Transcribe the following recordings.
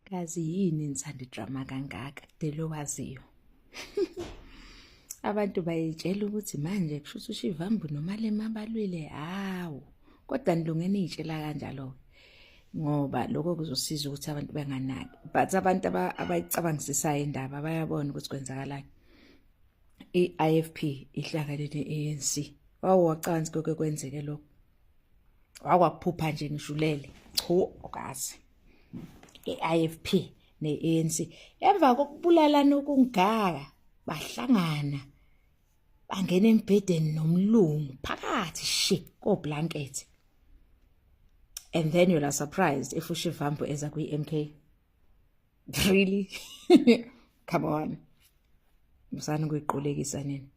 Kazi yini nithanda idrama kangaka delo waziyo. Abantu bayitshela ukuthi manje kushuthi uShivambu noMalema abalwile hawo. Kodwa nilungene itshela kanjalo ngoba lokho kuzosiza ukuthi abantu benganaki. But abantu abayicabangisayo indaba bayabona ukuthi kwenzakalani. I-IFP ihlangane ne-ANC. Wawucabanzi konke kwenzeke lokho. Wakwakuphupha nje ngishulele. Chu okazi. I-IFP ne-ANC emva kokubulalana okungaka bahlangana bangena embhedeni nomlungu phakathi ko-blanket. And then you're surprised if uShivambu eza kwi-MK. Really? Come on. Musani kuyiqolekisa nini.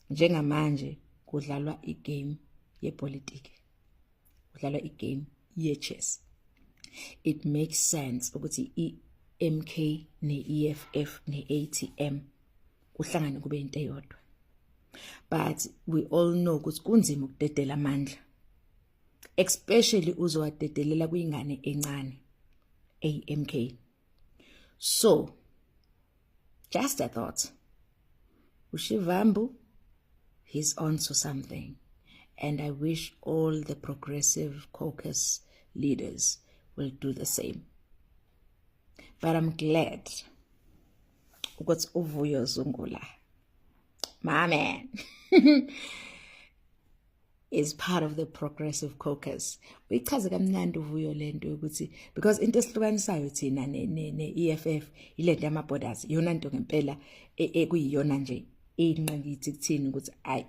Njengamanje kudlalwa igame yepolitiki. Kudlalwa igame ye-chess. It makes sense ukuthi i-MK ne-EFF ne-ATM kuhlangane kube into eyodwa. But we all know ukuthi kunzima ukudedela amandla. Especially uzowadedelela kuyingane encane, AMK. So, just a thought. uShivambu, he's on to something. And I wish all the progressive caucus leaders will do the same. But I'm glad ukuthi uVuyo Zungula, my man, is part of the progressive caucus. Uyichaze kamnandi uVuyo lento ukuthi because into esihlukanisayo thina ne-EFF ilento yama-borders yona nto ngempela ekuyiyona nje inqakithi kuthini ukuthi ayi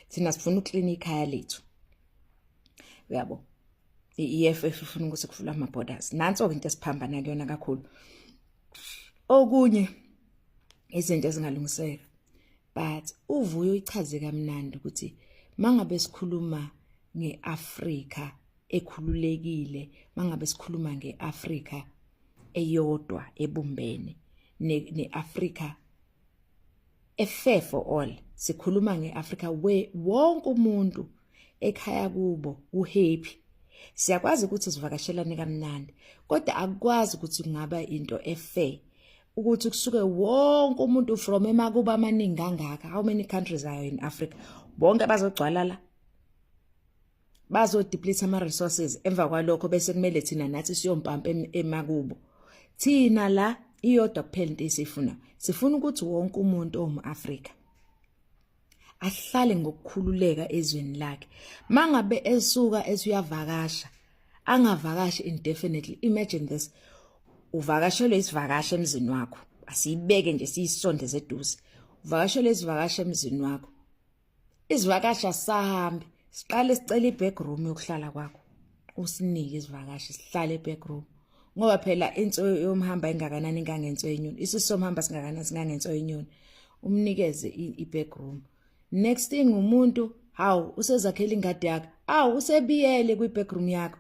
thina sifuna uklina ikhaya lethu. Uyabo? I-EFF ifuna ukuthi kuvulwe ama-borders. Nanso into esiphambana kuyona kakhulu. Okunye izinto ezingalungiseka. But uVuyo ichaze kamnandi ukuthi mangabe sikhuluma ngeAfrika ekhululekile, mangabe sikhuluma ngeAfrika eyodwa ebumbene, neAfrika fair for all. Sikhuluma ngeAfrika where wonke umuntu ekhaya kubo uhappy. Siyakwazi ukuthi sivakashelane kamnandi, kodwa akwazi ukuthi kungaba into efair ukuthi kusuke wonke umuntu from emakuba amaningi kangaka. How many countries are in Africa? Bonke bazogcwala la, bazodeplete ama-resources. Emva kwalokho bese kumele thina nathi siyompampa emakubo. Thina la iyodwa kuphela into esifuna. Sifuna ukuthi wonke umuntu omu-Afrika ahlale ngokukhululeka ezweni lakhe. Mangabe esuka esuyavakasha, angavakashi indefinitely. Imagine this. Uvakashelwe isivakasha emzini wakho. Asiyibeke nje siyisondeze eduze. Uvakashelwe isivakasha emzini wakho. Isivakasha sahambe, siqale sicela i-backroom yokuhlala kwakho. Usinike isivakasha sihlale e-backroom. Ngoba phela into yomhamba engakanani ingangenswe yenyoni. Isisomhamba singakanani singangenswe yenyoni. Umnikeze i-backroom. Next thing umuntu, hawu usezakhela ingadi yakhe. Awu usebiyele kwi-backroom yakho.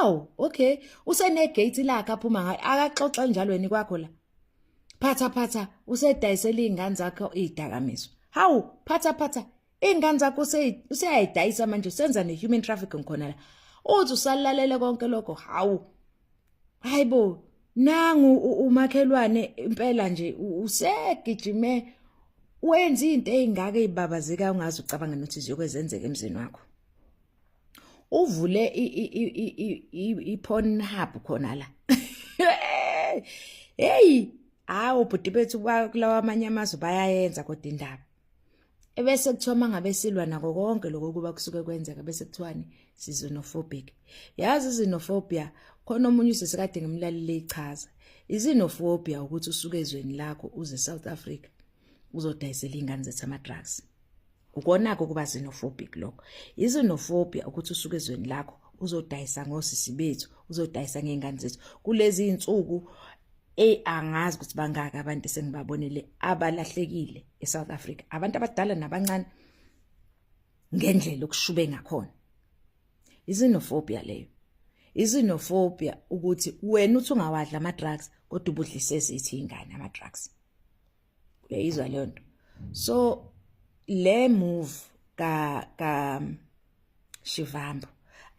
Awu okay, usenegate lakhe aphuma ngayo. Akaxoxa njalo wena kwakho la. Phatha usedayisela izingane zakho izidakamizwa. Hawu phatha ingane zakho useyayidayisa manje usenza ne-human trafficking khona la. Uthi usalalela konke lokho. Hawu hayibo nangu umakhelwane impela nje usegijime wenza izinto ezingaka ezibabazeka ungazi ucabanga nokuthi ziyokwenzeka emzini wakho. Uvule i-porn hub khona la. Hey, awu bhuti bethu kulawa amanye amazwe bayayenza kodwa indaba. Ebese kuthiwa mangabe silwa nako konke lokho kuba kusuke kwenzeka bese kuthiwani xenophobic. Yazi xenophobia khona omunye usesikade ngimlalile ichaza. Xenophobia ukuthi usuke ezweni lakho uze South Africa uzodayisela izingane zethu ama-drugs. Ukonako kuba xenophobic lokho. Xenophobia ukuthi usuke ezweni lakho uzodayisa ngosisi bethu, uzodayisa ngezingane zethu. Kulezi insuku angazi ukuthi bangaka abantu sengibabonile abalahlekile eSouth Africa. Abantu abadala nabancane ngendlela okushube ngakhona. Xenophobia leyo. Xenophobia ukuthi wena uthi ungawadla ama-drugs kodwa ubudlise zithi ingane ama-drugs. Uyayizwa leyo nto. So le move ka Shivambu,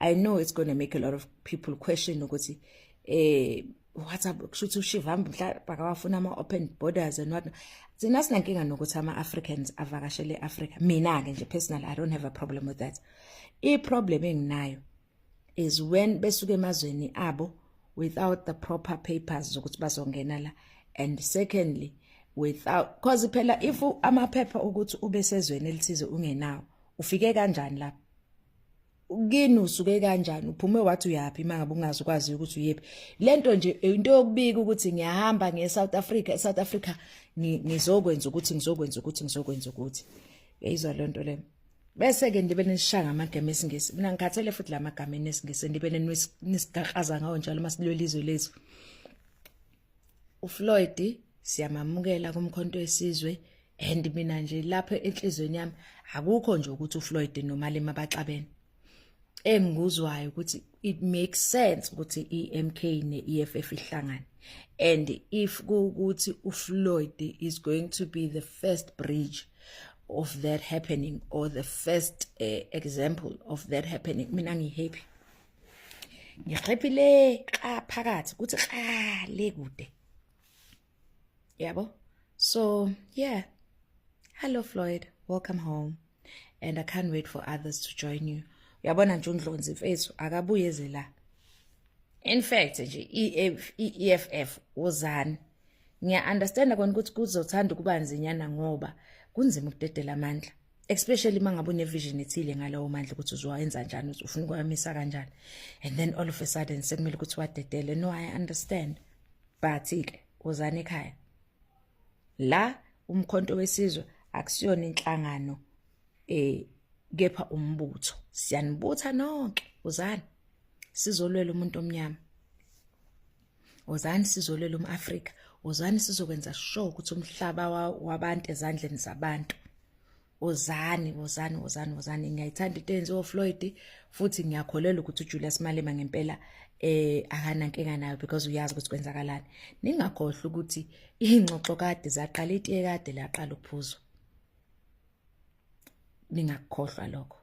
I know it's going to make a lot of people question ukuthi WhatsApp kushuthi uShivambu mhlawumbe akawafuna ama-open borders and what. Thina sinankinga nokuthi ama-Africans avakashele e-Africa. Mina-ke nje personally, I don't have a problem with that. I-problem enginayo is when besuke emazweni abo without the proper papers zokuthi bazongena la, and secondly without, cause phela if amaphepha ukuthi ube sezweni elithize ungenawo ufike kanjani lapha kini, usuke kanjani, uphume wathi uyapi mangabe ungazukwazi ukuthi uyephi. Lento nje into yokubika ukuthi ngiyahamba ngeSouth Africa, eSouth Africa ngizokwenza ukuthi yayizwa lento le. Bese ke ndibe nisishanga amagama esingisi. Mina ngikhathele futhi lamagama esingisi, ndibe nisigaqaza ngawo njalo masilwelizwe lethu. uFloyd siyamamukela kumkhonto wesizwe, and mina nje lapha enhlizweni yami akukho nje ukuthi uFloyd noMalema baxabene. Engikuzwayo ukuthi it makes sense ukuthi iMK neEFF ihlangane, and if ukuthi uFloyd is going to be the first bridge of that happening, or the first example of that happening, mina ngihappy. Ngihappy le phakathi ukuthi le kude. Yabo? So, yeah. Hello Floyd, welcome home. And I can't wait for others to join you. Uyabona nje uNdlonzi mfethu akabuyeze la. In fact nje EFF uzani. Ngiya understand kona ukuthi kuzothanda kuba nzinyana ngoba kunzima ukudedela amandla, especially mangabe une vision ethile ngalawo mandla ukuthi uzowenza kanjani, ufuna ukwamisa kanjani, and then all of a sudden sekumele ukuthi wadedele. No, I understand, but ke uzani ekhaya la umkhonto wesizwe akusiyona inhlangano kepha umbutho. Siyanibutha nonke, uzani sizolwela umuntu omnyama, uzani sizolwela umAfrika, uzani sizokwenza sure ukuthi umhlaba wabantu ezandleni zabantu. Uzani ngiyayithanda into enziwa uFloyd, futhi ngiyakholelwa ukuthi uJulius Malema ngempela akanankinga nayo, because uyazi ukuthi kwenzakalani. Ningakhohlwa ukuthi ingxoxo kade zaqala, itiye kade laqala ukuphuzwa. Ningakhohlwa lokho.